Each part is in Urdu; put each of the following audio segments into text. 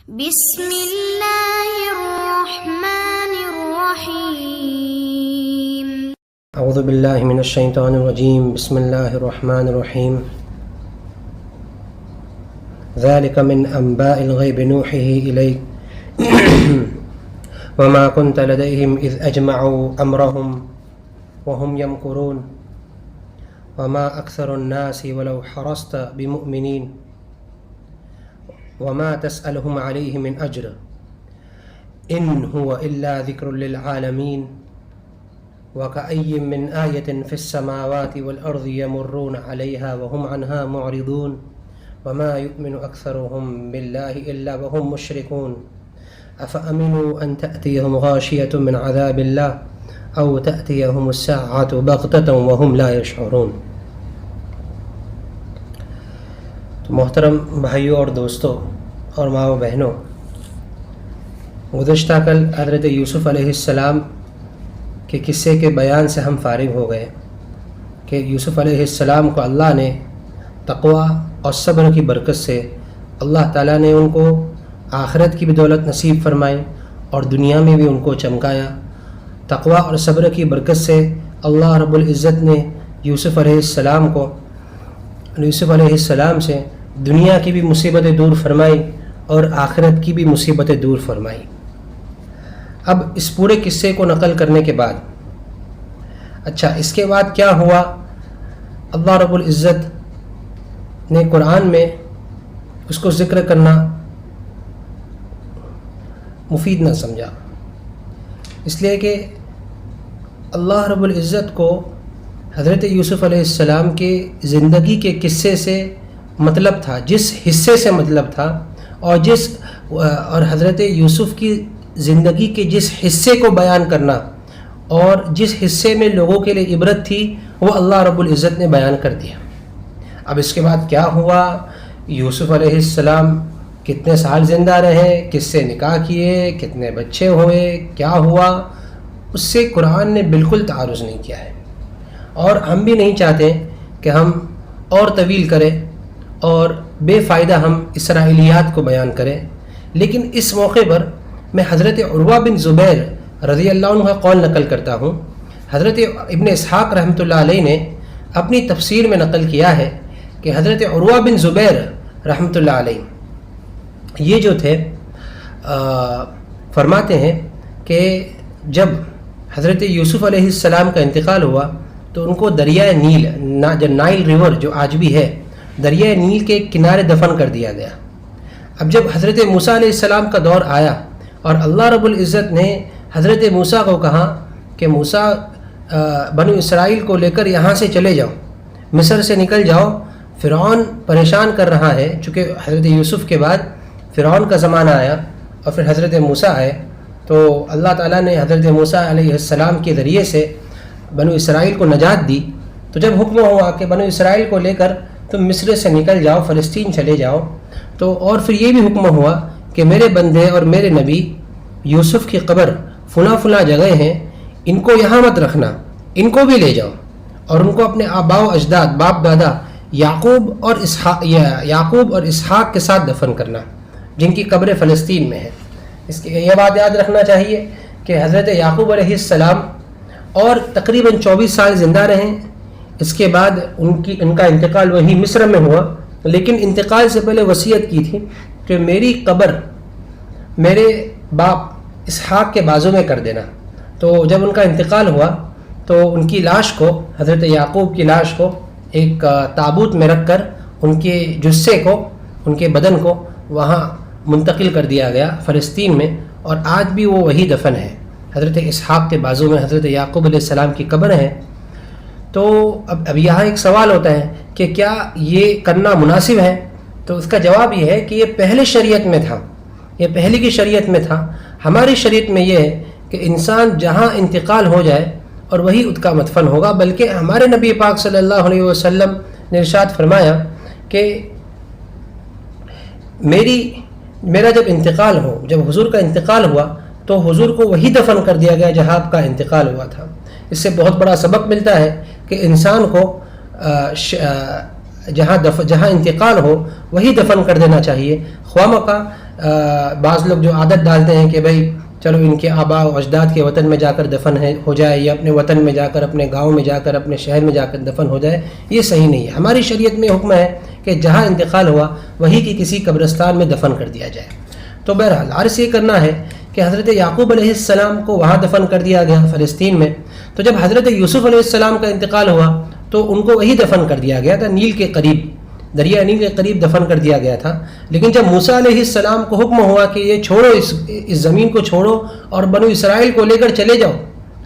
بسم اللہ الرحمن الرحیم اعوذ باللہ من الشیطان الرجیم بسم اللہ الرحمن الرحیم ذلك من انباء الغیب نوحیه الیک وما كنت لديهم اذ اجمعوا امرهم وهم يمكرون وما اکثر الناس ولو حرصت بمؤمنین وما تسألهم عليه من أجر إن هو إلا ذكر للعالمين وكأي من آية في السماوات والأرض يمرون عليها وهم عنها معرضون وما يؤمن أكثرهم بالله إلا وهم مشركون أفأمنوا أن تأتيهم غاشية من عذاب الله أو تأتيهم الساعة بغتة وهم لا يشعرون. تو محترم بھائیوں اور دوستوں اور ماں و بہنوں، گزشتہ کل حضرت یوسف علیہ السلام کے قصے کے بیان سے ہم فارغ ہو گئے کہ یوسف علیہ السلام کو اللہ نے تقوی اور صبر کی برکت سے اللہ تعالیٰ نے ان کو آخرت کی بھی دولت نصیب فرمائی اور دنیا میں بھی ان کو چمکایا. تقوی اور صبر کی برکت سے اللہ رب العزت نے یوسف علیہ السلام سے دنیا کی بھی مصیبتیں دور فرمائی اور آخرت کی بھی مصیبتیں دور فرمائی. اب اس پورے قصے کو نقل کرنے کے بعد اس کے بعد کیا ہوا؟ اللہ رب العزت نے قرآن میں اس کو ذکر کرنا مفید نہ سمجھا، اس لیے کہ اللہ رب العزت کو حضرت یوسف علیہ السلام کے زندگی کے قصے سے مطلب تھا، جس حصے سے مطلب تھا اور حضرت یوسف کی زندگی کے جس حصے کو بیان کرنا اور جس حصے میں لوگوں کے لیے عبرت تھی وہ اللہ رب العزت نے بیان کر دیا. اب اس کے بعد کیا ہوا؟ یوسف علیہ السلام کتنے سال زندہ رہے، کس سے نکاح کیے، کتنے بچے ہوئے، کیا ہوا، اس سے قرآن نے بالکل تعارض نہیں کیا ہے. اور ہم بھی نہیں چاہتے کہ ہم اور طویل کریں اور بے فائدہ ہم اسرائیلیات کو بیان کریں، لیکن اس موقع پر میں حضرت عروہ بن زبیر رضی اللہ عنہ کا قول نقل کرتا ہوں. حضرت ابن اسحاق رحمۃ اللہ علیہ نے اپنی تفسیر میں نقل کیا ہے کہ حضرت عروہ بن زبیر رحمۃ اللہ علیہ یہ جو تھے فرماتے ہیں کہ جب حضرت یوسف علیہ السلام کا انتقال ہوا تو ان کو دریائے نیل، جو نائل ریور جو آج بھی ہے، دریائے نیل کے کنارے دفن کر دیا گیا. اب جب حضرت موسیٰ علیہ السلام کا دور آیا اور اللہ رب العزت نے حضرت موسیٰ کو کہا کہ موسیٰ بنو اسرائیل کو لے کر یہاں سے چلے جاؤ، مصر سے نکل جاؤ، فرعون پریشان کر رہا ہے. چونکہ حضرت یوسف کے بعد فرعون کا زمانہ آیا اور پھر حضرت موسیٰ آئے، تو اللہ تعالیٰ نے حضرت موسیٰ علیہ السلام کے ذریعے سے بنو اسرائیل کو نجات دی. تو جب حکم ہوا کہ بنو اسرائیل کو لے کر تم مصر سے نکل جاؤ، فلسطین چلے جاؤ، تو اور پھر یہ بھی حکم ہوا کہ میرے بندے اور میرے نبی یوسف کی قبر فلاں جگہ ہیں، ان کو یہاں مت رکھنا، ان کو بھی لے جاؤ اور ان کو اپنے آباء و اجداد، باپ دادا یعقوب اور اسحاق کے ساتھ دفن کرنا، جن کی قبر فلسطین میں ہے. اس کی یہ بات یاد رکھنا چاہیے کہ حضرت یعقوب علیہ السلام اور تقریباً 24 سال زندہ رہیں. اس کے بعد ان کا انتقال وہی مصر میں ہوا، لیکن انتقال سے پہلے وصیت کی تھی کہ میری قبر میرے باپ اسحاق کے بازو میں کر دینا. تو جب ان کا انتقال ہوا تو ان کی لاش کو، حضرت یعقوب کی لاش کو ایک تابوت میں رکھ کر ان کے جثے کو، ان کے بدن کو وہاں منتقل کر دیا گیا فلسطین میں، اور آج بھی وہ وہی دفن ہے. حضرت اسحاق کے بازو میں حضرت یعقوب علیہ السلام کی قبر ہے. تو اب یہاں ایک سوال ہوتا ہے کہ کیا یہ کرنا مناسب ہے؟ تو اس کا جواب یہ ہے کہ یہ پہلے شریعت میں تھا، یہ پہلے کی شریعت میں تھا. ہماری شریعت میں یہ ہے کہ انسان جہاں انتقال ہو جائے اور وہی اس کا مدفن ہوگا، بلکہ ہمارے نبی پاک صلی اللہ علیہ وسلم نے ارشاد فرمایا کہ میرا جب انتقال ہو، جب حضور کا انتقال ہوا تو حضور کو وہی دفن کر دیا گیا جہاں آپ کا انتقال ہوا تھا. اس سے بہت بڑا سبق ملتا ہے کہ انسان کو جہاں انتقال ہو وہی دفن کر دینا چاہیے. خواہ مخواہ بعض لوگ جو عادت ڈالتے ہیں کہ بھائی چلو ان کے آباء و اجداد کے وطن میں جا کر دفن ہو جائے، یا اپنے وطن میں جا کر، اپنے گاؤں میں جا کر، اپنے شہر میں جا کر دفن ہو جائے، یہ صحیح نہیں ہے۔ ہماری شریعت میں حکم ہے کہ جہاں انتقال ہوا وہیں کی کسی قبرستان میں دفن کر دیا جائے۔ تو بہرحال عرض یہ کرنا ہے کہ حضرت یعقوب علیہ السلام کو وہاں دفن کر دیا گیا فلسطین میں، تو جب حضرت یوسف علیہ السلام کا انتقال ہوا تو ان کو وہی دفن کر دیا گیا تھا، نیل کے قریب، دریا نیل کے قریب دفن کر دیا گیا تھا۔ لیکن جب موسیٰ علیہ السلام کو حکم ہوا کہ یہ چھوڑو، اس زمین کو چھوڑو اور بنو اسرائیل کو لے کر چلے جاؤ،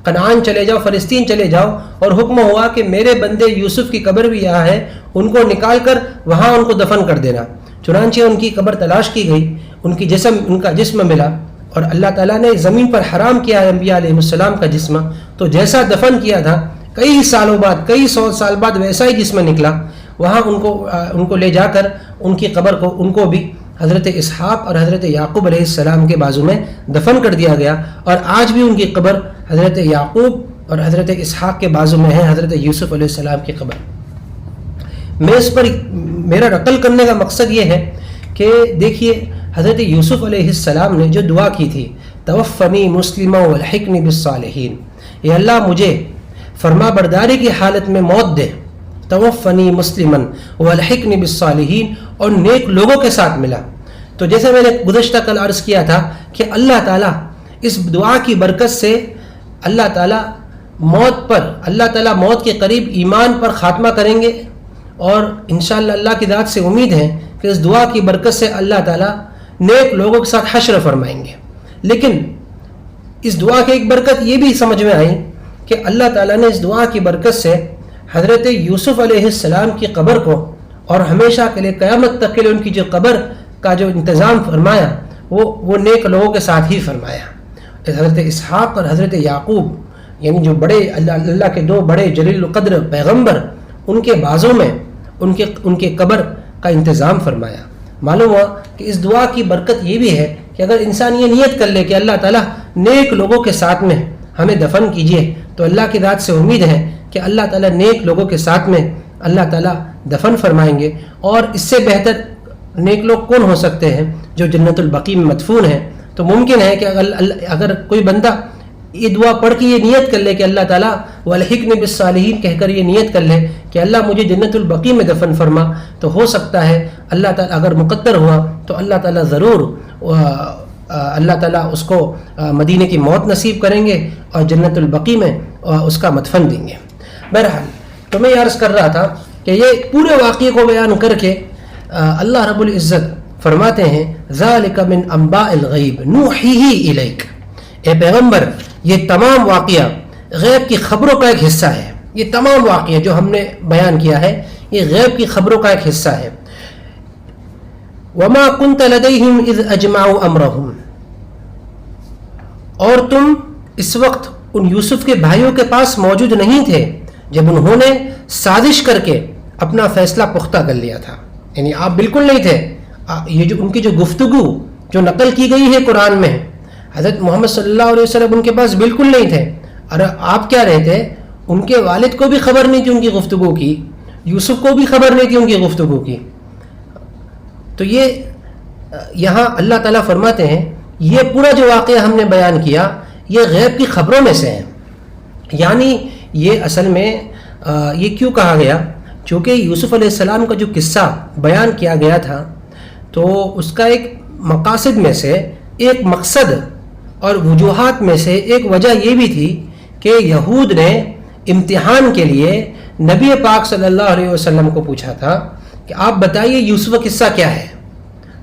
کنعان چلے جاؤ، فلسطین چلے جاؤ، اور حکم ہوا کہ میرے بندے یوسف کی قبر بھی یہاں ہے، ان کو نکال کر وہاں ان کو دفن کر دینا۔ چنانچہ ان کی قبر تلاش کی گئی، ان کا جسم ملا، اور اللہ تعالیٰ نے زمین پر حرام کیا ہے انبیاء علیہ السلام کا جسم، تو جیسا دفن کیا تھا کئی سالوں بعد، کئی سو سال بعد ویسا ہی جسم نکلا۔ وہاں ان کو لے جا کر ان کی قبر کو، ان کو بھی حضرت اسحاق اور حضرت یعقوب علیہ السلام کے بازو میں دفن کر دیا گیا، اور آج بھی ان کی قبر حضرت یعقوب اور حضرت اسحاق کے بازو میں ہے حضرت یوسف علیہ السلام کی قبر۔ میں اس پر میرا نقل کرنے کا مقصد یہ ہے کہ دیکھیے حضرت یوسف علیہ السلام نے جو دعا کی تھی، توفنی مسلما والحقنی بالصالحین، اے اللہ مجھے فرما برداری کی حالت میں موت دے، توفنی مسلما والحقنی بالصالحین، اور نیک لوگوں کے ساتھ ملا۔ تو جیسے میں نے گزشتہ کل عرض کیا تھا کہ اللہ تعالیٰ اس دعا کی برکت سے اللہ تعالیٰ موت کے قریب ایمان پر خاتمہ کریں گے، اور انشاءاللہ اللہ کی ذات سے امید ہے کہ اس دعا کی برکت سے اللہ تعالیٰ نیک لوگوں کے ساتھ حشر فرمائیں گے۔ لیکن اس دعا کی ایک برکت یہ بھی سمجھ میں آئی کہ اللہ تعالیٰ نے اس دعا کی برکت سے حضرت یوسف علیہ السلام کی قبر کو، اور ہمیشہ کے لیے قیامت تک کے لیے ان کی جو قبر کا جو انتظام فرمایا وہ نیک لوگوں کے ساتھ ہی فرمایا۔ حضرت اسحاق اور حضرت یعقوب، یعنی جو بڑے اللہ کے دو بڑے جلیل القدر پیغمبر، ان کے بازوں میں ان کے قبر کا انتظام فرمایا۔ معلوم ہوا کہ اس دعا کی برکت یہ بھی ہے کہ اگر انسان یہ نیت کر لے کہ اللہ تعالیٰ نیک لوگوں کے ساتھ میں ہمیں دفن کیجئے، تو اللہ کی ذات سے امید ہے کہ اللہ تعالیٰ نیک لوگوں کے ساتھ میں اللہ تعالیٰ دفن فرمائیں گے۔ اور اس سے بہتر نیک لوگ کون ہو سکتے ہیں جو جنت البقیع میں مدفون ہیں؟ تو ممکن ہے کہ اگر کوئی بندہ یہ دعا پڑھ کے یہ نیت کر لے کہ اللہ تعالیٰ والحقنی بالصالحین کہہ کر یہ نیت کر لے کہ اللہ مجھے جنت البقیع میں دفن فرما، تو ہو سکتا ہے اللہ تعالیٰ اگر مقدر ہوا تو اللہ تعالیٰ ضرور اللہ تعالیٰ اس کو مدینے کی موت نصیب کریں گے اور جنت البقیع میں اس کا مدفن دیں گے۔ بہرحال تو میں یہ عرض کر رہا تھا کہ یہ پورے واقعے کو بیان کر کے اللہ رب العزت فرماتے ہیں ذالک من انباء الغیب نوحیہ الیک، اے پیغمبر یہ تمام واقعہ غیب کی خبروں کا ایک حصہ ہے۔ یہ تمام واقعہ جو ہم نے بیان کیا ہے یہ غیب کی خبروں کا ایک حصہ ہے۔ وما كنت لديهم اذ اجمعوا امرهم، اور تم اس وقت ان یوسف کے بھائیوں کے پاس موجود نہیں تھے جب انہوں نے سازش کر کے اپنا فیصلہ پختہ کر لیا تھا، یعنی آپ بالکل نہیں تھے۔ یہ جو ان کی جو گفتگو جو نقل کی گئی ہے قرآن میں، حضرت محمد صلی اللہ علیہ وسلم ان کے پاس بالکل نہیں تھے، اور آپ کیا رہے تھے؟ ان کے والد کو بھی خبر نہیں تھی ان کی گفتگو کی، یوسف کو بھی خبر نہیں تھی ان کی گفتگو کی۔ تو یہ یہاں اللہ تعالیٰ فرماتے ہیں یہ پورا جو واقعہ ہم نے بیان کیا یہ غیب کی خبروں میں سے ہے۔ یعنی یہ اصل میں یہ کیوں کہا گیا؟ چونکہ یوسف علیہ السلام کا جو قصہ بیان کیا گیا تھا تو اس کا ایک مقاصد میں سے ایک مقصد اور وجوہات میں سے ایک وجہ یہ بھی تھی کہ یہود نے امتحان کے لیے نبی پاک صلی اللہ علیہ وسلم کو پوچھا تھا کہ آپ بتائیے یوسف کا قصہ کیا ہے؟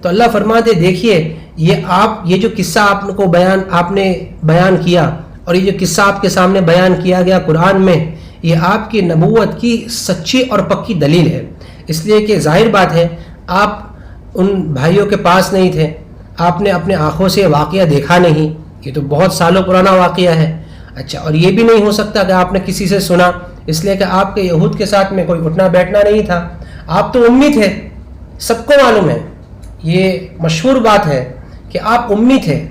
تو اللہ فرماتے دیکھیے یہ جو قصہ آپ نے بیان کیا اور یہ جو قصہ آپ کے سامنے بیان کیا گیا قرآن میں، یہ آپ کی نبوت کی سچی اور پکی دلیل ہے۔ اس لیے کہ ظاہر بات ہے آپ ان بھائیوں کے پاس نہیں تھے، آپ نے اپنے آنکھوں سے واقعہ دیکھا نہیں، یہ تو بہت سالوں پرانا واقعہ ہے۔ اچھا، اور یہ بھی نہیں ہو سکتا کہ آپ نے کسی سے سنا، اس لیے کہ آپ کے یہود کے ساتھ میں کوئی اٹھنا بیٹھنا نہیں تھا، آپ تو امی تھے، سب کو معلوم ہے، یہ مشہور بات ہے کہ آپ امی تھے،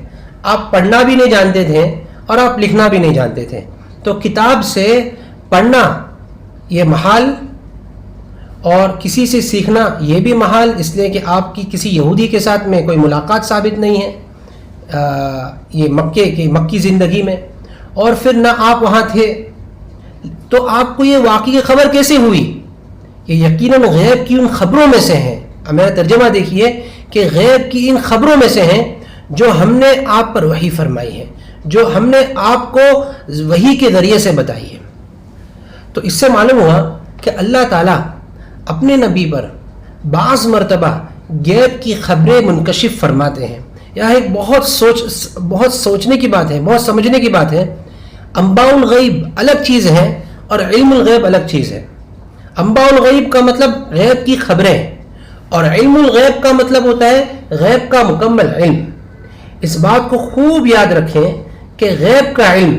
آپ پڑھنا بھی نہیں جانتے تھے اور آپ لکھنا بھی نہیں جانتے تھے، تو کتاب سے پڑھنا یہ محال اور کسی سے سیکھنا یہ بھی محال، اس لیے کہ آپ کی کسی یہودی کے ساتھ میں کوئی ملاقات ثابت نہیں ہے یہ مکی زندگی میں، اور پھر نہ آپ وہاں تھے، تو آپ کو یہ واقعی خبر کیسے ہوئی؟ یہ یقیناً غیب کی ان خبروں میں سے ہیں. میرا ترجمہ دیکھیے کہ غیب کی ان خبروں میں سے ہیں جو ہم نے آپ پر وحی فرمائی ہے، جو ہم نے آپ کو وحی کے ذریعے سے بتائی ہے. تو اس سے معلوم ہوا کہ اللہ تعالیٰ اپنے نبی پر بعض مرتبہ غیب کی خبریں منکشف فرماتے ہیں. یہ ایک بہت سوچنے کی بات ہے، بہت سمجھنے کی بات ہے. انباء الغیب الگ چیز ہے اور علم الغیب الگ چیز ہے. انباء الغیب کا مطلب غیب کی خبریں، اور علم الغیب کا مطلب ہوتا ہے غیب کا مکمل علم. اس بات کو خوب یاد رکھیں کہ غیب کا علم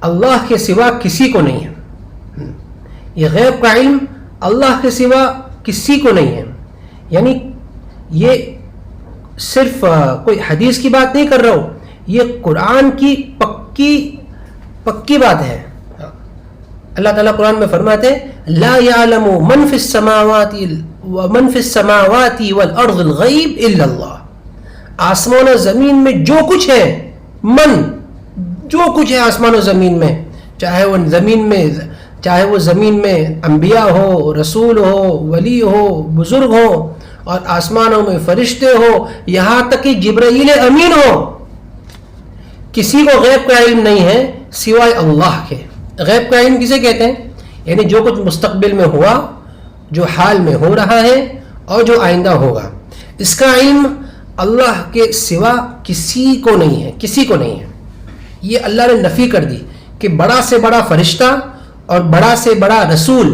اللہ کے سوا کسی کو نہیں ہے. یہ غیب کا علم اللہ کے سوا کسی کو نہیں ہے. یعنی یہ صرف کوئی حدیث کی بات نہیں کر رہا ہوں، یہ قرآن کی پکی بات ہے. اللہ تعالیٰ قرآن میں فرماتے ہیں لا يعلم من في السماوات والارض الغیب الا اللہ. آسمان و زمین میں جو کچھ ہے، جو کچھ ہے آسمان و زمین میں، چاہے وہ زمین میں انبیاء ہو، رسول ہو، ولی ہو، بزرگ ہو، اور آسمانوں میں فرشتے ہو، یہاں تک کہ جبرائیل امین ہو، کسی کو غیب کا علم نہیں ہے سوائے اللہ کے. غیب کا علم کسے کہتے ہیں؟ یعنی جو کچھ مستقبل میں ہوا، جو حال میں ہو رہا ہے، اور جو آئندہ ہوگا، اس کا علم اللہ کے سوا کسی کو نہیں ہے. یہ اللہ نے نفی کر دی کہ بڑا سے بڑا فرشتہ اور بڑا سے بڑا رسول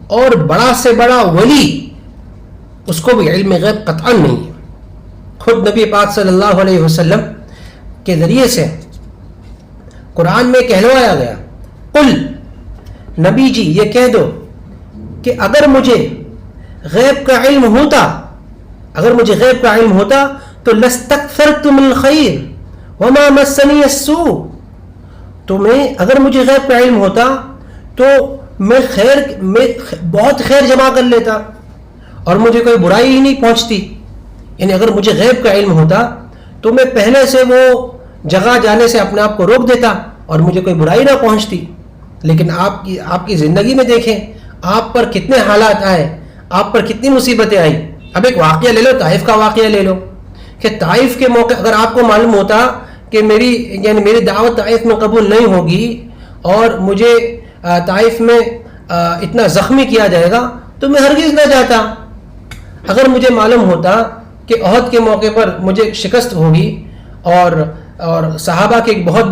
اور بڑا سے بڑا ولی، اس کو بھی علم غیب قطعا نہیں ہے. خود نبی پاک صلی اللہ علیہ وسلم کے ذریعے سے قرآن میں کہلوایا گیا قل، نبی جی یہ کہہ دو کہ اگر مجھے غیب کا علم ہوتا تو لستکثرت من الخیر وما مسنی السوء. اگر مجھے غیب کا علم ہوتا تو میں بہت خیر جمع کر لیتا اور مجھے کوئی برائی ہی نہیں پہنچتی. یعنی اگر مجھے غیب کا علم ہوتا تو میں پہلے سے وہ جگہ جانے سے اپنے آپ کو روک دیتا اور مجھے کوئی برائی نہ پہنچتی. لیکن آپ کی زندگی میں دیکھیں آپ پر کتنے حالات آئے، آپ پر کتنی مصیبتیں آئیں. اب ایک واقعہ لے لو، طائف کا واقعہ لے لو کہ طائف کے موقع اگر آپ کو معلوم ہوتا کہ میری دعوت طائف میں قبول نہیں ہوگی اور مجھے طائف میں اتنا زخمی کیا جائے گا تو میں ہرگز نہ جاتا. اگر مجھے معلوم ہوتا کہ احد کے موقع پر مجھے شکست ہوگی اور صحابہ کی ایک بہت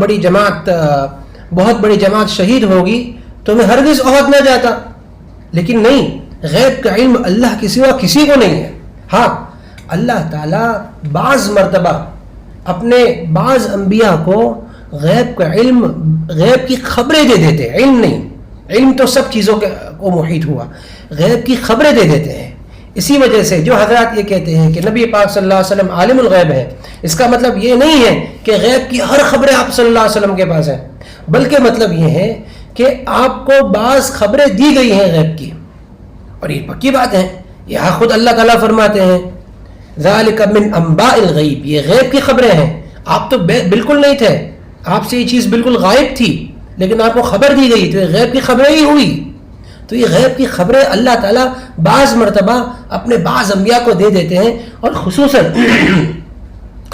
بڑی جماعت شہید ہوگی تو میں ہرگز احد نہ جاتا. لیکن نہیں، غیب کا علم اللہ کے سوا کسی کو نہیں ہے. ہاں اللہ تعالیٰ بعض مرتبہ اپنے بعض انبیاء کو غیب کا علم، غیب کی خبریں دے دیتے ہیں. علم نہیں، علم تو سب چیزوں کو محیط ہوا، غیب کی خبریں دے دیتے ہیں. اسی وجہ سے جو حضرات یہ کہتے ہیں کہ نبی پاک صلی اللہ علیہ وسلم عالم الغیب ہے، اس کا مطلب یہ نہیں ہے کہ غیب کی ہر خبریں آپ صلی اللہ علیہ وسلم کے پاس ہیں، بلکہ مطلب یہ ہے کہ آپ کو بعض خبریں دی گئی ہیں غیب کی، اور یہ پکی بات ہے. یہاں خود اللہ تعالیٰ فرماتے ہیں ذالک من انباء الغیب، یہ غیب کی خبریں ہیں. آپ تو بالکل نہیں تھے، آپ سے یہ چیز بالکل غائب تھی، لیکن آپ کو خبر دی گئی تو یہ غیب کی خبریں ہی ہوئی. تو یہ غیب کی خبریں اللہ تعالیٰ بعض مرتبہ اپنے بعض انبیاء کو دے دیتے ہیں، اور خصوصاً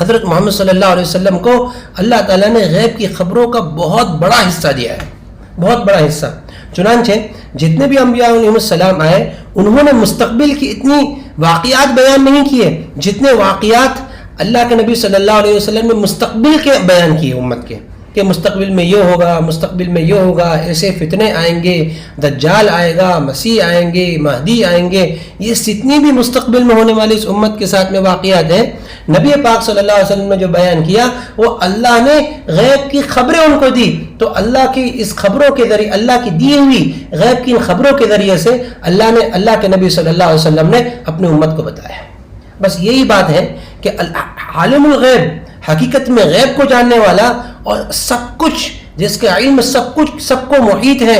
حضرت محمد صلی اللہ علیہ وسلم کو اللہ تعالیٰ نے غیب کی خبروں کا بہت بڑا حصہ دیا ہے، بہت بڑا حصہ. چنانچہ جتنے بھی انبیاء علیہ السلام آئے انہوں نے مستقبل کی اتنی واقعات بیان نہیں کیے جتنے واقعات اللہ کے نبی صلی اللہ علیہ وسلم نے مستقبل کے بیان کیے امت کے، کہ مستقبل میں یہ ہوگا، مستقبل میں یہ ہوگا، ایسے فتنے آئیں گے، دجال آئے گا، مسیح آئیں گے، مہدی آئیں گے. یہ جتنی بھی مستقبل میں ہونے والی اس امت کے ساتھ میں واقعات ہیں، نبی پاک صلی اللہ علیہ وسلم نے جو بیان کیا وہ اللہ نے غیب کی خبریں ان کو دی. تو اللہ کی اس خبروں کے ذریعے، اللہ کی دی ہوئی غیب کی ان خبروں کے ذریعے سے اللہ کے نبی صلی اللہ علیہ وسلم نے اپنی امت کو بتایا. بس یہی بات ہے کہ عالم الغیب حقیقت میں غیب کو جاننے والا اور سب کچھ، جس کے علم سب کو محیط ہے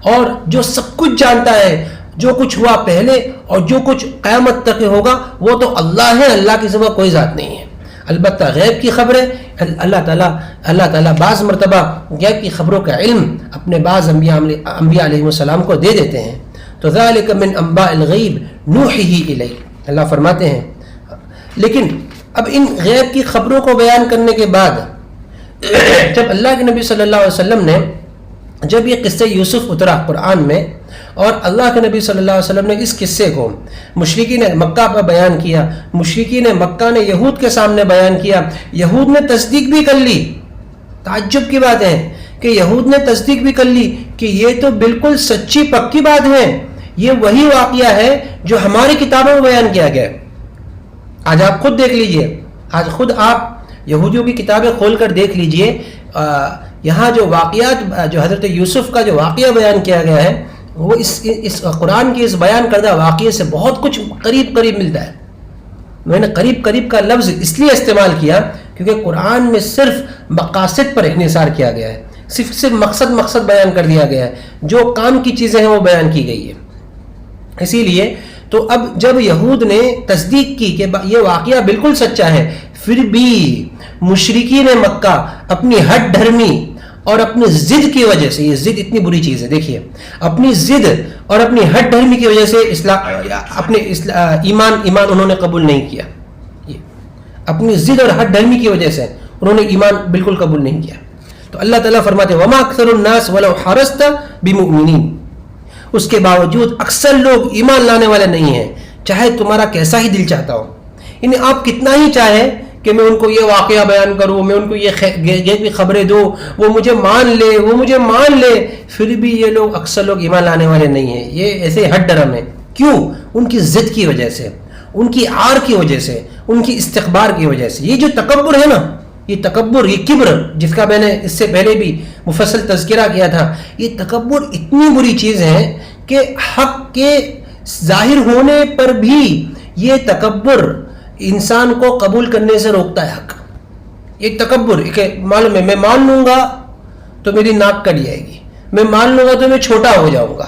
اور جو سب کچھ جانتا ہے، جو کچھ ہوا پہلے اور جو کچھ قیامت تک ہوگا وہ تو اللہ ہے، اللہ کے سوا کوئی ذات نہیں ہے. البتہ غیب کی خبریں اللہ تعالیٰ بعض مرتبہ غیب کی خبروں کا علم اپنے بعض انبیاء علیہ السلام کو دے دیتے ہیں. تو ذالک من انباء الغیب نوحیہ الیک، اللہ فرماتے ہیں. لیکن اب ان غیب کی خبروں کو بیان کرنے کے بعد جب اللہ کے نبی صلی اللہ علیہ وسلم نے جب یہ قصہ یوسف اترا قرآن میں اور اللہ کے نبی صلی اللہ علیہ وسلم نے اس قصے کو مشرکین مکہ پر بیان کیا، مشرکین مکہ نے یہود کے سامنے بیان کیا، یہود نے تصدیق بھی کر لی. تعجب کی بات ہے کہ یہود نے تصدیق بھی کر لی کہ یہ تو بالکل سچی پکی بات ہے، یہ وہی واقعہ ہے جو ہماری کتابوں میں بیان کیا گیا. آج آپ خود دیکھ لیجئے، آج خود آپ یہودیوں کی کتابیں کھول کر دیکھ لیجئے، یہاں جو واقعات جو حضرت یوسف کا جو واقعہ بیان کیا گیا ہے وہ اس قرآن کے اس بیان کردہ واقعے سے بہت کچھ قریب ملتا ہے. میں نے قریب کا لفظ اس لیے استعمال کیا کیونکہ قرآن میں صرف مقاصد پر انحصار کیا گیا ہے، صرف مقصد بیان کر دیا گیا ہے، جو کام کی چیزیں ہیں وہ بیان کی گئی ہے. اسی لیے تو اب جب یہود نے تصدیق کی کہ یہ واقعہ بالکل سچا ہے، پھر بھی مشرکین مکہ اپنی ہٹ دھرمی اور اپنی ضد کی وجہ سے، یہ ضد اتنی بری چیز ہے، دیکھیے اپنی ضد اور اپنی ہٹ دھرمی کی وجہ سے اپنے ایمان انہوں نے قبول نہیں کیا. اپنی ضد اور ہٹ دھرمی کی وجہ سے انہوں نے ایمان بالکل قبول نہیں کیا. تو اللہ تعالیٰ فرماتے ہیں وَمَا أَكْثَرُ النَّاسِ وَلَوْ حَرَصْتَ بِمُؤْمِنِينَ، اس کے باوجود اکثر لوگ ایمان لانے والے نہیں ہیں چاہے تمہارا کیسا ہی دل چاہتا ہو. یعنی آپ کتنا ہی چاہیں کہ میں ان کو یہ واقعہ بیان کروں، میں ان کو یہ غیبی خبریں دوں، وہ مجھے مان لے، پھر بھی یہ لوگ اکثر لوگ ایمان لانے والے نہیں ہیں. یہ ایسے ہٹ ڈرم ہے. کیوں؟ ان کی ضد کی وجہ سے، ان کی آر کی وجہ سے، ان کی استکبار کی وجہ سے. یہ جو تکبر ہے نا، یہ تکبر، یہ کبر جس کا میں نے اس سے پہلے بھی مفصل تذکرہ کیا تھا، یہ تکبر اتنی بری چیز ہے کہ حق کے ظاہر ہونے پر بھی یہ تکبر انسان کو قبول کرنے سے روکتا ہے. حق ایک تکبر کہ معلوم ہے میں مان لوں گا تو میری ناک کٹ جائے گی، میں مان لوں گا تو میں چھوٹا ہو جاؤں گا.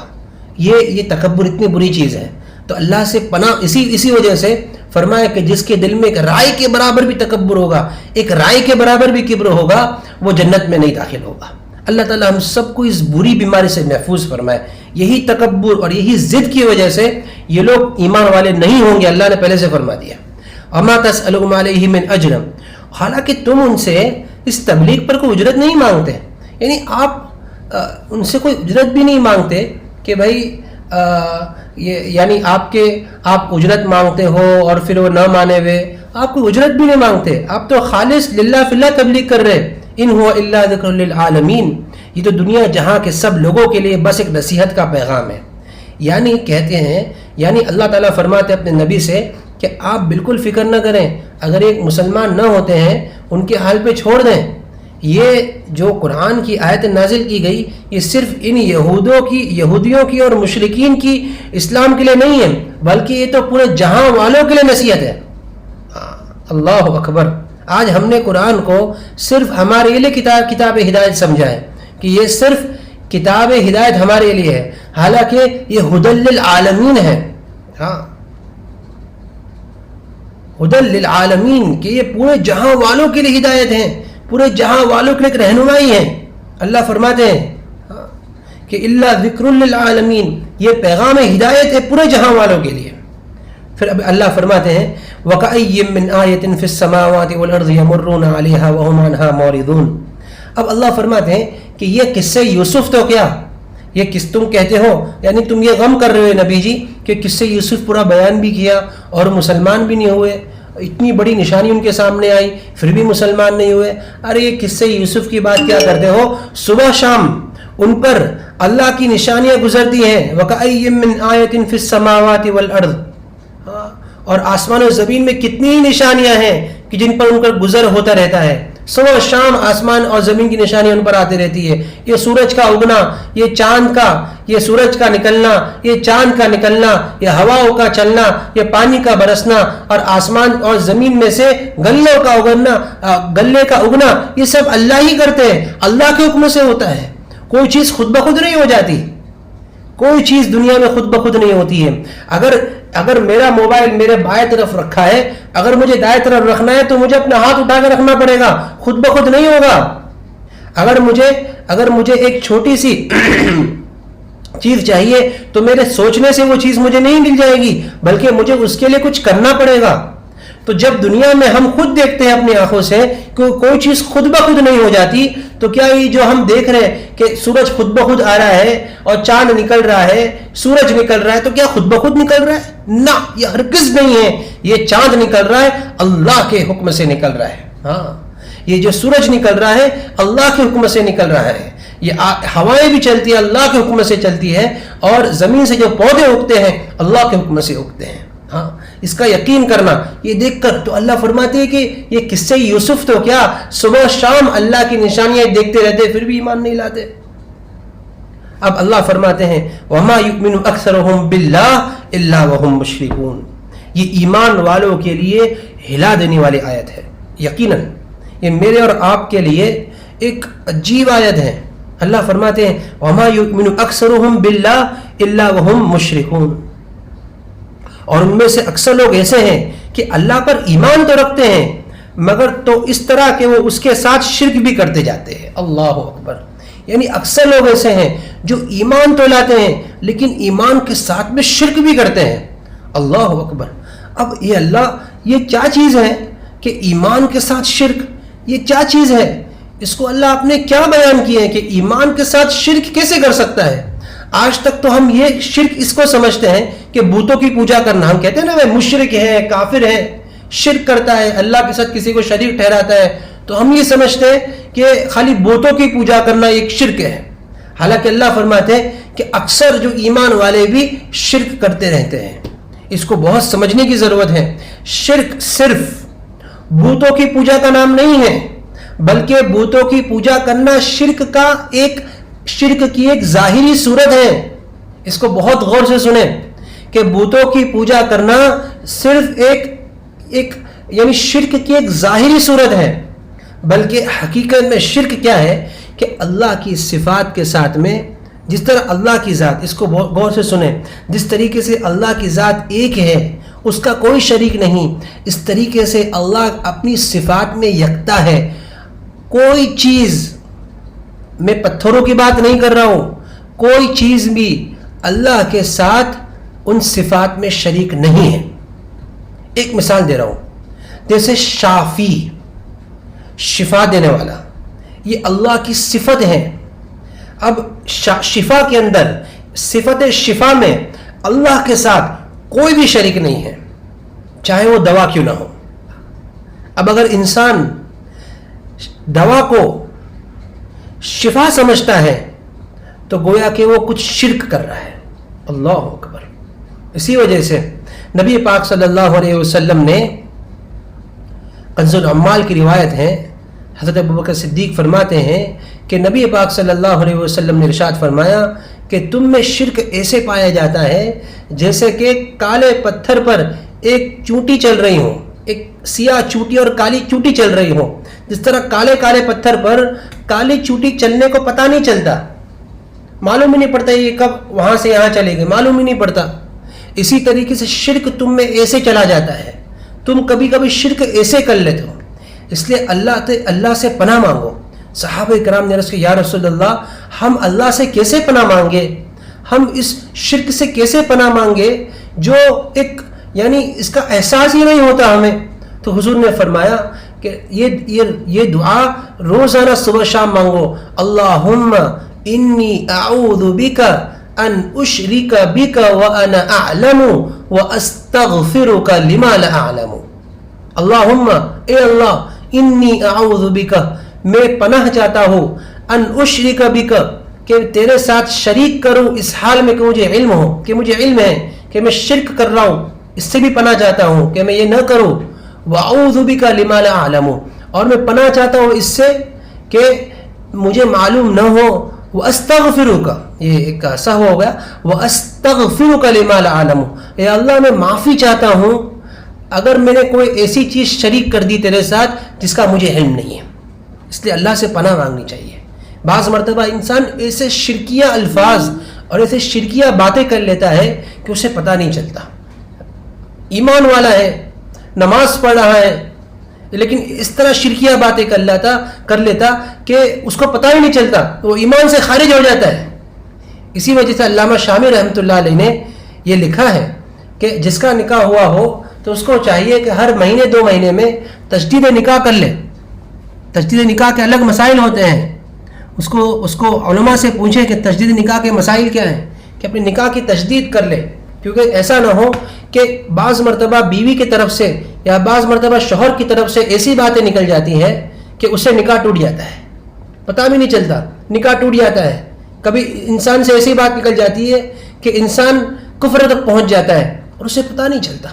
یہ تکبر اتنی بری چیز ہے. تو اللہ سے پناہ اسی وجہ سے فرمایا کہ جس کے دل میں ایک رائے کے برابر بھی تکبر ہوگا، ایک رائے کے برابر بھی کبر ہوگا، وہ جنت میں نہیں داخل ہوگا. اللہ تعالیٰ ہم سب کو اس بری بیماری سے محفوظ فرمائے. یہی تکبر اور یہی ضد کی وجہ سے یہ لوگ ایمان والے نہیں ہوں گے، اللہ نے پہلے سے فرما دیا. وما تسألهم علیہ من اجر، حالانکہ تم ان سے اس تبلیغ پر کوئی اجرت نہیں مانگتے. یعنی آپ ان سے کوئی اجرت بھی نہیں مانگتے کہ بھائی یعنی آپ اجرت مانگتے ہو اور پھر وہ نہ مانے ہوئے، آپ کوئی اجرت بھی نہیں مانگتے، آپ تو خالص للہ فی اللہ تبلیغ کر رہے. ان هو الا ذکر للعالمین، یہ تو دنیا جہاں کے سب لوگوں کے لیے بس ایک نصیحت کا پیغام ہے. یعنی کہتے ہیں، یعنی اللہ تعالیٰ فرماتے اپنے نبی سے کہ آپ بالکل فکر نہ کریں، اگر ایک مسلمان نہ ہوتے ہیں ان کے حال پہ چھوڑ دیں. یہ جو قرآن کی آیت نازل کی گئی یہ صرف ان یہودیوں کی اور مشرکین کی اسلام کے لیے نہیں ہے، بلکہ یہ تو پورے جہاں والوں کے لیے نصیحت ہے. اللہ اکبر. آج ہم نے قرآن کو صرف ہمارے لیے کتاب ہدایت سمجھا ہے کہ یہ صرف کتاب ہدایت ہمارے لیے ہے، حالانکہ یہ ہدی للعالمین ہے. ہاں، ہدی للعالمین، کہ یہ پورے جہاں والوں کے لیے ہدایت ہیں، پورے جہاں والوں کے لیے ایک رہنمائی ہے. اللہ فرماتے ہیں کہ الا ذکر للعالمین، یہ پیغام ہدایت ہے پورے جہاں والوں کے لیے. پھر اب اللہ فرماتے ہیں وَكَأَيٍّ مِّنْ آيَةٍ فِي السَّمَاوَاتِ وَالْأَرْضِ يَمُرُّونَ عَلَيْهَا وَهُمْ عَنْهَا مُعْرِضُونَ. اب اللہ فرماتے ہیں کہ یہ قصہ یوسف تو کیا، یہ کس تم کہتے ہو، یعنی تم یہ غم کر رہے ہو نبی جی کہ قصہ یوسف پورا بیان بھی کیا اور مسلمان بھی نہیں ہوئے، اتنی بڑی نشانی ان کے سامنے آئی پھر بھی مسلمان نہیں ہوئے. ارے یہ قصہ یوسف کی بات کیا کرتے ہو، صبح شام ان پر اللہ کی نشانیاں گزرتی ہیں. وَكَأَيٍّ مِّنْ آيَةٍ فِي السَّمَاوَاتِ وَالْأَرْضِ، اور آسمان و زمین میں کتنی ہی نشانیاں ہیں کہ جن پر ان کا گزر ہوتا رہتا ہے. صبح شام آسمان اور زمین کی نشانیاں ان پر آتی رہتی ہے. یہ سورج کا اگنا، یہ چاند کا، یہ سورج کا نکلنا، یہ چاند کا نکلنا، یہ ہواؤں کا چلنا، یہ پانی کا برسنا، اور آسمان اور زمین میں سے گلے کا اگنا، یہ سب اللہ ہی کرتے ہیں، اللہ کے حکم سے ہوتا ہے. کوئی چیز خود بخود نہیں ہو جاتی، کوئی چیز دنیا میں خود بخود نہیں ہوتی ہے. اگر میرا موبائل میرے بائیں طرف رکھا ہے, اگر مجھے دائیں طرف رکھنا ہے تو مجھے اپنا ہاتھ اٹھا کے رکھنا پڑے گا, خود بخود نہیں ہوگا. اگر مجھے ایک چھوٹی سی چیز چاہیے تو میرے سوچنے سے وہ چیز مجھے نہیں مل جائے گی, بلکہ مجھے اس کے لیے کچھ کرنا پڑے گا. تو جب دنیا میں ہم خود دیکھتے ہیں اپنی آنکھوں سے کہ کوئی چیز خود بخود نہیں ہو جاتی, تو کیا یہ جو ہم دیکھ رہے ہیں کہ سورج خود بخود آ رہا ہے اور چاند نکل رہا ہے, سورج نکل رہا ہے, تو کیا خود بخود نکل رہا ہے؟ نہ, یہ ہرگز نہیں ہے. یہ چاند نکل رہا ہے اللہ کے حکم سے نکل رہا ہے. ہاں, یہ جو سورج نکل رہا ہے اللہ کے حکم سے نکل رہا ہے. یہ ہوائیں بھی چلتی ہیں اللہ کے حکم سے چلتی ہے, اور زمین سے جو پودے اگتے ہیں اللہ کے حکم سے اگتے ہیں. ہاں, اس کا یقین کرنا. یہ دیکھ کر تو اللہ فرماتے ہیں کہ یہ قصے یوسف تو کیا صبح شام اللہ کی نشانیاں دیکھتے رہتے پھر بھی ایمان نہیں لاتے. اب اللہ فرماتے ہیں وَمَا يُؤْمِنُ أَكْثَرُهُمْ بِاللَّهِ إِلَّا وَهُمْ مُشْرِكُونَ. یہ ایمان والوں کے لیے ہلا دینے والی آیت ہے. یقیناً یہ میرے اور آپ کے لیے ایک عجیب آیت ہے. اللہ فرماتے ہیں وَمَا يُؤْمِنُ أَكْثَرُهُمْ بِاللَّهِ إِلَّا وَهُمْ مُشْرِكُونَ. اور ان میں سے اکثر لوگ ایسے ہیں کہ اللہ پر ایمان تو رکھتے ہیں مگر تو اس طرح کہ وہ اس کے ساتھ شرک بھی کرتے جاتے ہیں. اللہ اکبر. یعنی اکثر لوگ ایسے ہیں جو ایمان تو لاتے ہیں لیکن ایمان کے ساتھ میں شرک بھی کرتے ہیں. اللہ اکبر. اب یہ اللہ, یہ کیا چیز ہے کہ ایمان کے ساتھ شرک, یہ کیا چیز ہے؟ اس کو اللہ آپ نے کیا بیان کیا ہے کہ ایمان کے ساتھ شرک کیسے کر سکتا ہے؟ آج تک تو ہم یہ شرک اس کو سمجھتے ہیں کہ بتوں کی پوجا کرنا, ہم کہتے ہیں نا وہ مشرک ہے, کافر ہے, شرک کرتا ہے, اللہ کے ساتھ کسی کو شریک ٹھہراتا ہے, تو ہم یہ سمجھتے ہیں کہ خالی بتوں کی پوجا کرنا ایک شرک ہے. حالانکہ اللہ فرماتے ہیں کہ اکثر جو ایمان والے بھی شرک کرتے رہتے ہیں. اس کو بہت سمجھنے کی ضرورت ہے. شرک صرف بتوں کی پوجا کا نام نہیں ہے, بلکہ بتوں کی پوجا کرنا شرک کی ایک ظاہری صورت ہے. اس کو بہت غور سے سنیں کہ بتوں کی پوجا کرنا صرف ایک یعنی شرک کی ایک ظاہری صورت ہے, بلکہ حقیقت میں شرک کیا ہے کہ اللہ کی صفات کے ساتھ میں, جس طرح اللہ کی ذات, اس کو غور سے سنیں, جس طریقے سے اللہ کی ذات ایک ہے, اس کا کوئی شریک نہیں, اس طریقے سے اللہ اپنی صفات میں یکتا ہے. کوئی چیز, میں پتھروں کی بات نہیں کر رہا ہوں, کوئی چیز بھی اللہ کے ساتھ ان صفات میں شریک نہیں ہے. ایک مثال دے رہا ہوں, جیسے شافی, شفا دینے والا, یہ اللہ کی صفت ہے. اب شفا کے اندر, صفت شفا میں اللہ کے ساتھ کوئی بھی شریک نہیں ہے, چاہے وہ دوا کیوں نہ ہو. اب اگر انسان دوا کو شفا سمجھتا ہے تو گویا کہ وہ کچھ شرک کر رہا ہے. اللہ اکبر. اسی وجہ سے نبی پاک صلی اللہ علیہ وسلم نے, کنز العمال کی روایت ہے, حضرت ابوبکر صدیق فرماتے ہیں کہ نبی پاک صلی اللہ علیہ وسلم نے ارشاد فرمایا کہ تم میں شرک ایسے پایا جاتا ہے جیسے کہ کالے پتھر پر ایک چونٹی چل رہی ہو, ایک سیاہ چونٹی اور کالی چونٹی چل رہی ہو. جس طرح کالے کالے پتھر پر کالی چونٹی چلنے کو پتہ نہیں چلتا, معلوم ہی نہیں پڑتا یہ کب وہاں سے یہاں چلے گئے, معلوم ہی نہیں پڑتا. اسی طریقے سے شرک تم میں ایسے چلا جاتا ہے, تم کبھی کبھی شرک ایسے کر لیتے ہو. اس لیے اللہ سے پناہ مانگو. صحابہ کرام نے عرض کیا یا رسول اللہ, ہم اللہ سے کیسے پناہ مانگے, ہم اس شرک سے کیسے پناہ مانگے جو ایک یعنی اس کا احساس ہی نہیں ہوتا ہمیں. تو حضور نے فرمایا کہ یہ دعا روزانہ صبح شام مانگو. اللہم انی اعوذ بک ان اشرک بک وانا اعلم واستغفرک لما لا اعلم. اللہم, اے اللہ, انی اعوذ بک, میں پناہ چاہتا ہوں, ان اشرک بک, کہ تیرے ساتھ شریک کروں اس حال میں کہ مجھے علم ہو, کہ مجھے علم ہے کہ میں شرک کر رہا ہوں, اس سے بھی پناہ چاہتا ہوں کہ میں یہ نہ کروں. وَأَعُوذُ بِكَ لِمَا لَا أَعْلَمُ, اور میں پناہ چاہتا ہوں اس سے کہ مجھے معلوم نہ ہو. وَأَسْتَغْفِرُكَ, یہ ایک سہو ہو گیا. وَأَسْتَغْفِرُكَ لِمَا لَا أَعْلَمُ, اے اللہ میں معافی چاہتا ہوں اگر میں نے کوئی ایسی چیز شریک کر دی تیرے ساتھ جس کا مجھے علم نہیں ہے. اس لیے اللہ سے پناہ مانگنی چاہیے. بعض مرتبہ انسان ایسے شرکیہ الفاظ اور ایسے شرکیہ باتیں کر لیتا ہے کہ اسے پتہ نہیں چلتا. ایمان والا ہے, نماز پڑھ رہا ہے, لیکن اس طرح شرکیہ باتیں کر لیتا کہ اس کو پتہ ہی نہیں چلتا, وہ ایمان سے خارج ہو جاتا ہے. اسی وجہ سے علامہ شامی رحمۃ اللہ علیہ نے یہ لکھا ہے کہ جس کا نکاح ہوا ہو تو اس کو چاہیے کہ ہر مہینے 2 مہینے میں تجدید نکاح کر لے. تجدید نکاح کے الگ مسائل ہوتے ہیں, اس کو علماء سے پوچھے کہ تجدید نکاح کے مسائل کیا ہیں, کہ اپنے نکاح کی تجدید کر لے. کیونکہ ایسا نہ ہو کہ بعض مرتبہ بیوی کی طرف سے یا بعض مرتبہ شوہر کی طرف سے ایسی باتیں نکل جاتی ہیں کہ اس سے نکاح ٹوٹ جاتا ہے, پتہ بھی نہیں چلتا, نکاح ٹوٹ جاتا ہے. کبھی انسان سے ایسی بات نکل جاتی ہے کہ انسان کفر تک پہنچ جاتا ہے اور اسے پتہ نہیں چلتا.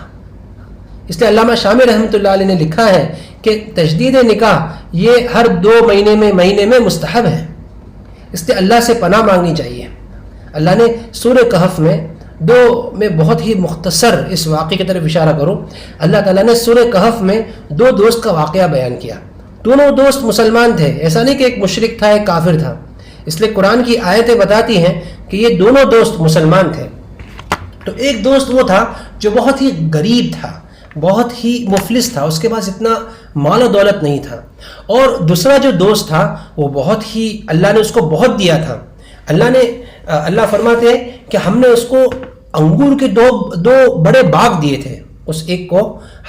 اس لیے علامہ شامی رحمۃ اللہ علیہ نے لکھا ہے کہ تجدید نکاح یہ ہر 2 مہینے میں مستحب ہے. اس لیے اللہ سے پناہ مانگنی چاہیے. اللہ نے سورہ کہف میں میں بہت ہی مختصر اس واقعے کی طرف اشارہ کروں. اللہ تعالیٰ نے سورہ کہف میں 2 دوست کا واقعہ بیان کیا. دونوں دوست مسلمان تھے, ایسا نہیں کہ ایک مشرک تھا ایک کافر تھا. اس لیے قرآن کی آیتیں بتاتی ہیں کہ یہ دونوں دوست مسلمان تھے. تو ایک دوست وہ تھا جو بہت ہی غریب تھا, بہت ہی مفلس تھا, اس کے پاس اتنا مال و دولت نہیں تھا. اور دوسرا جو دوست تھا وہ بہت ہی, اللہ نے اس کو بہت دیا تھا. اللہ فرماتے ہیں کہ ہم نے اس کو انگور کے 2 بڑے باغ دیے تھے. اس ایک کو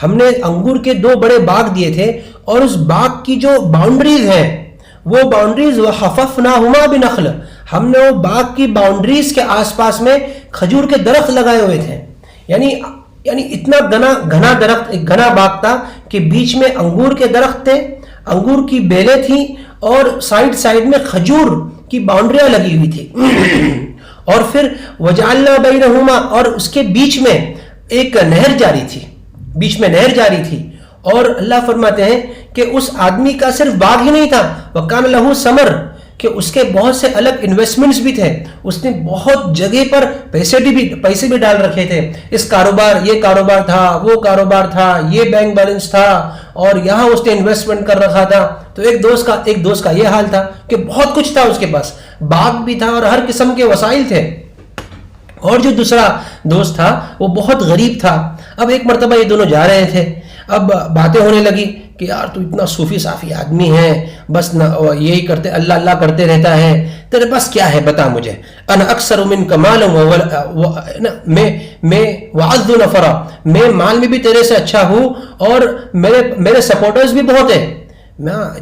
ہم نے انگور کے 2 بڑے باغ دیے تھے, اور اس باغ کی جو باؤنڈریز ہیں وہ باؤنڈریز وَحَفَفْنَاهُمَا بِنَخْلٍ, ہم نے وہ باغ کی باؤنڈریز کے آس پاس میں کھجور کے درخت لگائے ہوئے تھے. یعنی اتنا گھنا درخت, ایک گھنا باغ تھا کہ بیچ میں انگور کے درخت تھے, انگور کی بیلیں تھیں, اور سائیڈ میں کھجور کی باؤنڈریاں لگی ہوئی تھی. اور پھر وَجَعَلْنَا بَيْنَهُمَا, اور اس کے بیچ میں ایک نہر جاری تھی, بیچ میں نہر جاری تھی. اور اللہ فرماتے ہیں کہ اس آدمی کا صرف باغ ہی نہیں تھا, وَكَانَ لَهُ ثَمَرٌ, کہ اس کے بہت سے الگ انویسٹمنٹس بھی تھے. اس نے بہت جگہ پر پیسے بھی ڈال رکھے تھے. اس کاروبار, یہ کاروبار تھا, وہ کاروبار تھا, یہ بینک بیلنس تھا, اور یہاں اس نے انویسٹمنٹ کر رکھا تھا. تو ایک دوست کا یہ حال تھا کہ بہت کچھ تھا اس کے پاس, باغ بھی تھا اور ہر قسم کے وسائل تھے. اور جو دوسرا دوست تھا وہ بہت غریب تھا. اب ایک مرتبہ یہ دونوں جا رہے تھے, اب باتیں ہونے لگی کہ یار تو اتنا صوفی صافی آدمی ہے, بس یہی کرتے اللہ کرتے رہتا ہے, تیرے پاس کیا ہے بتا مجھے. انا اکثر منک مالا میں واعز نفرا, میں مال میں بھی تیرے سے اچھا ہوں, اور میرے سپورٹرز بھی بہت ہیں.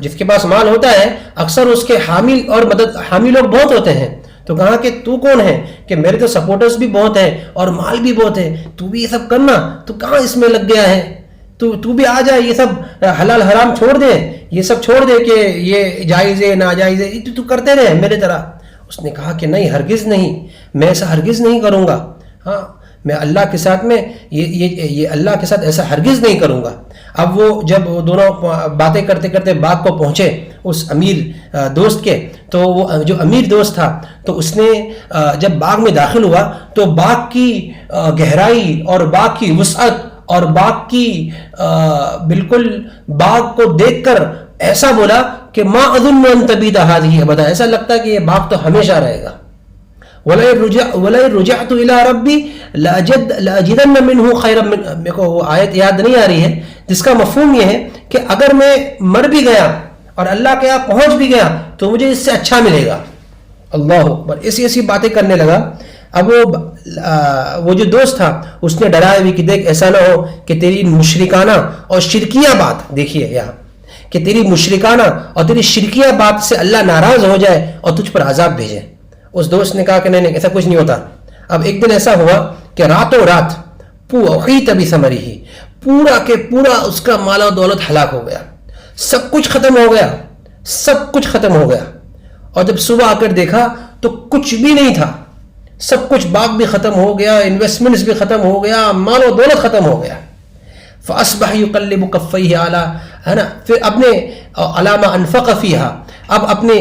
جس کے پاس مال ہوتا ہے اکثر اس کے حامی لوگ بہت ہوتے ہیں. تو کہا کہ تو کون ہے, کہ میرے تو سپورٹرز بھی بہت ہیں اور مال بھی بہت ہے, تو بھی یہ سب کرنا, تو کہاں اس میں لگ گیا ہے, تو بھی آ جائے, یہ سب حلال حرام چھوڑ دے, یہ سب چھوڑ دے کہ یہ جائز ہے ناجائز ہے, تو کرتے رہے میرے طرح. اس نے کہا کہ نہیں, ہرگز نہیں, میں ایسا ہرگز نہیں کروں گا. ہاں, میں اللہ کے ساتھ میں یہ اللہ کے ساتھ ایسا ہرگز نہیں کروں گا. اب وہ جب وہ دونوں باتیں کرتے کرتے باغ کو پہنچے اس امیر دوست کے, تو وہ جو امیر دوست تھا تو اس نے جب باغ میں داخل ہوا تو باغ کی گہرائی اور باغ کی وسعت اور باغ کی بالکل باغ کو دیکھ کر ایسا بولا کہ ما اظن ان تبید هذه ابدا, ایسا لگتا ہے کہ یہ باغ تو ہمیشہ رہے گا. وَلَئِن رُجِعْتُ إِلَىٰ رَبِّي لَأَجِدَنَّ مِنْهُ خَيْرًا مِنْهُ. میرے کو وہ آیت یاد نہیں آ رہی ہے, جس کا مفہوم یہ ہے کہ اگر میں مر بھی گیا اور اللہ کے یہاں پہنچ بھی گیا تو مجھے اس سے اچھا ملے گا. اللہ اکبر, ایسی باتیں کرنے لگا. اب وہ جو دوست تھا اس نے ڈرایا بھی کہ دیکھ ایسا نہ ہو کہ تیری مشرکانہ اور شرکیہ بات, دیکھیے یہاں, کہ تیری مشرکانہ اور تیری شرکیہ بات سے اللہ ناراض ہو جائے اور تجھ پر عذاب بھیجے. اس دوست نے کہا کہ نہیں ایسا کچھ نہیں ہوتا. اب ایک دن ایسا ہوا کہ راتوں رات احیط بثمرہ, پورا کے پورا اس کا مال و دولت ہلاک ہو گیا, سب کچھ ختم ہو گیا, سب کچھ ختم ہو گیا. اور جب صبح آ کر دیکھا تو کچھ بھی نہیں تھا, سب کچھ, باغ بھی ختم ہو گیا, انویسٹمنٹس بھی ختم ہو گیا, مال و دولت ختم ہو گیا. فاصبح يقلب كفيه على, ہے نا, پھر اپنے علامہ انفق فیہا, اب اپنے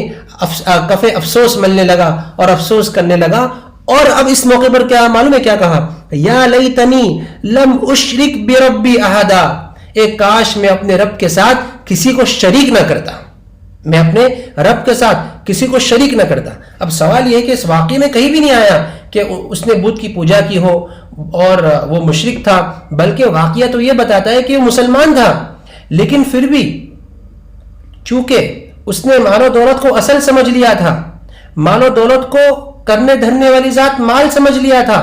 کفے افسوس ملنے لگا اور افسوس کرنے لگا. اور اب اس موقع پر کیا معلوم ہے کیا کہا, یا لیتنی لم اشرک بربی احدا, ایک کاش میں اپنے رب کے ساتھ کسی کو شریک نہ کرتا, میں اپنے رب کے ساتھ کسی کو شریک نہ کرتا. اب سوال یہ ہے کہ اس واقعے میں کہیں بھی نہیں آیا کہ اس نے بت کی پوجا کی ہو اور وہ مشرک تھا، بلکہ واقعہ تو یہ بتاتا ہے کہ وہ مسلمان تھا، لیکن پھر بھی چونکہ اس نے مال و دولت کو اصل سمجھ لیا تھا، مال و دولت کو کرنے دھرنے والی ذات مال سمجھ لیا تھا،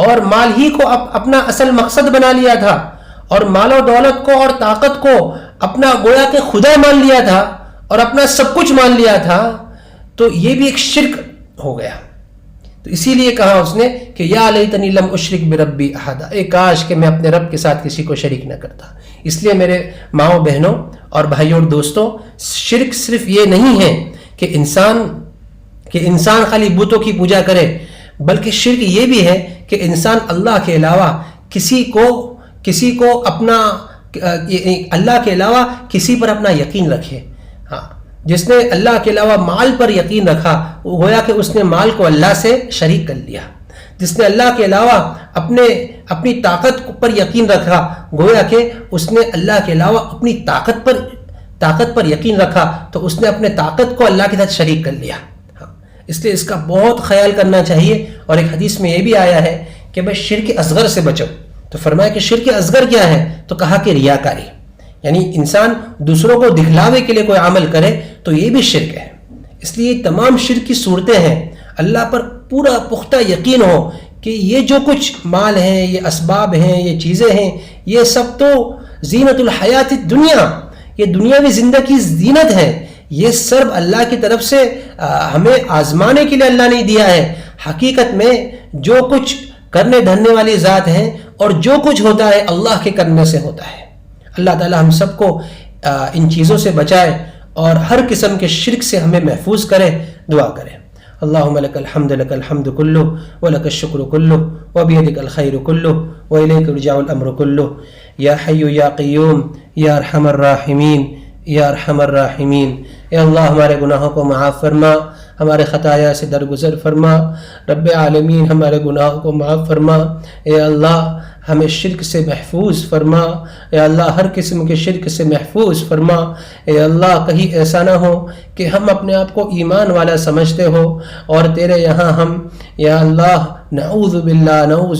اور مال ہی کو اپنا اصل مقصد بنا لیا تھا، اور مال و دولت کو اور طاقت کو اپنا گویا کہ خدا مان لیا تھا اور اپنا سب کچھ مان لیا تھا، تو یہ بھی ایک شرک ہو گیا۔ تو اسی لیے کہا اس نے کہ یا لیتنی لم اشرک بربی احدا، اے کاش کہ میں اپنے رب کے ساتھ کسی کو شریک نہ کرتا۔ اس لیے میرے ماؤں بہنوں اور بھائیوں اور دوستوں، شرک صرف یہ نہیں ہے کہ انسان خالی بتوں کی پوجا کرے، بلکہ شرک یہ بھی ہے کہ انسان اللہ کے علاوہ کسی کو اپنا اللہ کے علاوہ کسی پر اپنا یقین رکھے۔ ہاں، جس نے اللہ کے علاوہ مال پر یقین رکھا، وہ گویا کہ اس نے مال کو اللہ سے شریک کر لیا۔ جس نے اللہ کے علاوہ اپنی طاقت پر یقین رکھا، گویا کہ اس نے اللہ کے علاوہ اپنی طاقت پر یقین رکھا، تو اس نے اپنے طاقت کو اللہ کے ساتھ شریک کر لیا۔ اس لیے اس کا بہت خیال کرنا چاہیے۔ اور ایک حدیث میں یہ بھی آیا ہے کہ بھائی شرک اصغر سے بچو، تو فرمایا کہ شرک اصغر کیا ہے؟ تو کہا کہ ریاکاری، یعنی انسان دوسروں کو دکھلاوے کے لیے کوئی عمل کرے تو یہ بھی شرک ہے۔ اس لیے تمام شرک کی صورتیں ہیں، اللہ پر پورا پختہ یقین ہو کہ یہ جو کچھ مال ہیں، یہ اسباب ہیں، یہ چیزیں ہیں، یہ سب تو زینت الحیات الدنیا، یہ دنیاوی زندگی زینت ہے، یہ سب اللہ کی طرف سے ہمیں آزمانے کے لیے اللہ نے دیا ہے۔ حقیقت میں جو کچھ کرنے دھرنے والی ذات ہیں اور جو کچھ ہوتا ہے اللہ کے کرنے سے ہوتا ہے۔ اللہ تعالی ہم سب کو ان چیزوں سے بچائے اور ہر قسم کے شرک سے ہمیں محفوظ کرے۔ دعا کریں۔ اللہم لک الحمد لک الحمد کلہ ولک الشکر کلہ وبیدک الخیر کلہ والیک یرجع الامر کلہ یا حی یا قیوم یا ارحم الراحمین یا ارحم الراحمین۔ اے اللہ ہمارے گناہوں کو معاف فرما، ہمارے خطایا سے درگزر فرما، رب عالمین ہمارے گناہوں کو معاف فرما۔ اے اللہ ہمیں شرک سے محفوظ فرما، اے اللہ ہر قسم کے شرک سے محفوظ فرما۔ اے اللہ کہیں ایسا نہ ہو کہ ہم اپنے آپ کو ایمان والا سمجھتے ہو اور تیرے یہاں ہم یا اللہ نعوذ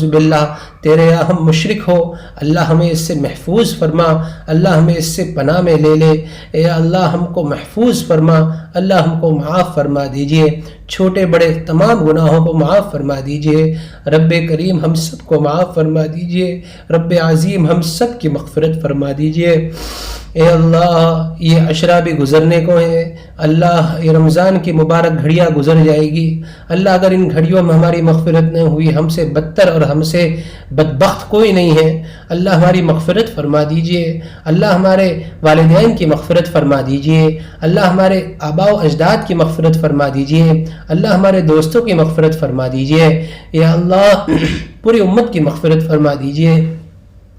باللہ تیرے یہاں ہم مشرک ہو۔ اللہ ہمیں اس سے محفوظ فرما، اللہ ہمیں اس سے پناہ میں لے لے۔ اے اللہ ہم کو محفوظ فرما، اللہ ہم کو معاف فرما دیجئے، چھوٹے بڑے تمام گناہوں کو معاف فرما دیجئے۔ رب کریم ہم سب کو معاف فرما دیجئے، رب عظیم ہم سب کی مغفرت فرما دیجئے۔ اے اللہ یہ عشرہ بھی گزرنے کو ہے، اللہ یہ رمضان کی مبارک گھڑیاں گزر جائے گی، اللہ اگر ان گھڑیوں میں ہماری مغفرت نہ ہوئی، ہم سے بدتر اور ہم سے بدبخت کوئی نہیں ہے۔ اللہ ہماری مغفرت فرما دیجئے، اللہ ہمارے والدین کی مغفرت فرما دیجئے، اللہ ہمارے آباء و اجداد کی مغفرت فرما دیجئے، اللہ ہمارے دوستوں کی مغفرت فرما دیجئے۔ یا اللہ پوری امت کی مغفرت فرما دیجئے،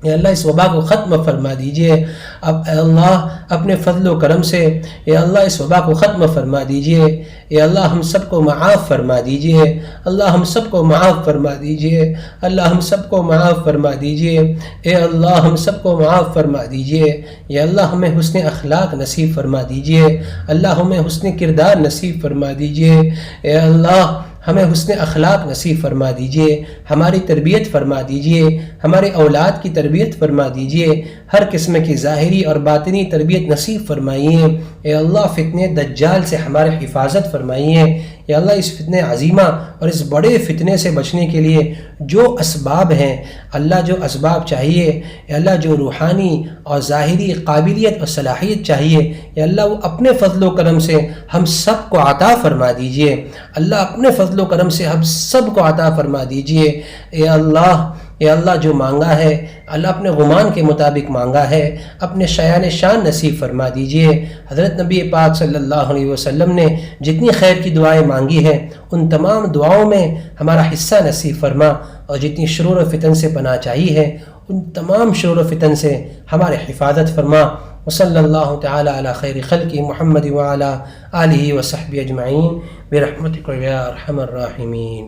یا اللہ اس وبا کو ختم فرما دیجئے۔ اب اے اللہ اپنے فضل و کرم سے یا اللہ اس وبا کو ختم فرما دیجئے، یا اللہ ہم سب کو معاف فرما دیجئے، اللہ ہم سب کو معاف فرما دیجئے، اللہ ہم سب کو معاف فرما دیجئے، اے اللہ ہم سب کو معاف فرما دیجئے۔ یا اللہ ہمیں حسن اخلاق نصیب فرما دیجئے، اللہ ہمیں حسن کردار نصیب فرما دیجئے، اے اللہ ہمیں حسن اخلاق نصیب فرما دیجئے، ہماری تربیت فرما دیجئے، ہمارے اولاد کی تربیت فرما دیجئے، ہر قسم کی ظاہری اور باطنی تربیت نصیب فرمائیے۔ اے اللہ فتنے دجال سے ہمارے حفاظت فرمائیے۔ یا اللہ اس فتنے عظیمہ اور اس بڑے فتنے سے بچنے کے لیے جو اسباب ہیں، اللہ جو اسباب چاہیے، یا اللہ جو روحانی اور ظاہری قابلیت اور صلاحیت چاہیے، یا اللہ وہ اپنے فضل و کرم سے ہم سب کو عطا فرما دیجئے، اللہ اپنے فضل و کرم سے ہم سب کو عطا فرما دیجئے۔ اے اللہ جو مانگا ہے اللہ اپنے غمان کے مطابق مانگا ہے، اپنے شایان شان نصیب فرما دیجئے۔ حضرت نبی پاک صلی اللہ علیہ وسلم نے جتنی خیر کی دعائیں مانگی ہیں ان تمام دعاؤں میں ہمارا حصہ نصیب فرما، اور جتنی شرور و فتن سے پناہ چاہیے ہے ان تمام شرور و فتن سے ہمارے حفاظت فرما۔ وصلی اللہ تعالی علی خیر خلق محمد وعلی آلہ وصحبہ اجمعین برحمتک یا ارحم الراحمین۔